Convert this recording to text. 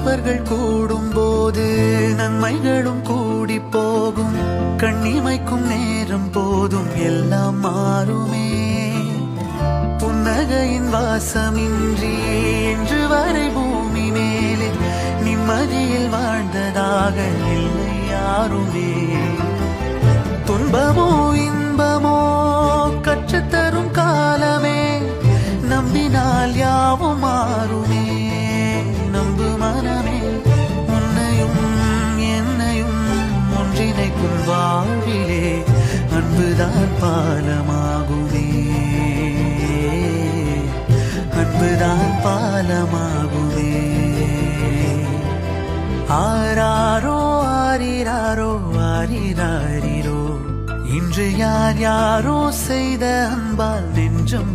நல்லவர்கள் கூடும் போது நன்மைகளும் கூடி போகும். கண்ணிமைக்கும் நேரம் போதும் எல்லாம் மாறுமே. புன்னகையின் வாசமின்றி என்று வரை பூமி மேலே நிம்மதியில் வாழ்ந்ததாக இல்லை யாருமே. துன்பமோ இன்பமோ கற்றுத்தரும் காலமே, நம்பினால் யாவும் மாறுமே. நம்பு மனமே, உன்னையும் என்னையும் ஒன்றிணைக்கும் வாழ்விலே அன்புதான் பாலமாகுமே. அன்புதான் பாலமாகுமே. ஆராரோ ஆரிராரோ ஆரிராரிரோ, இன்று யார் யாரோ செய்த அன்பால் நெஞ்சம்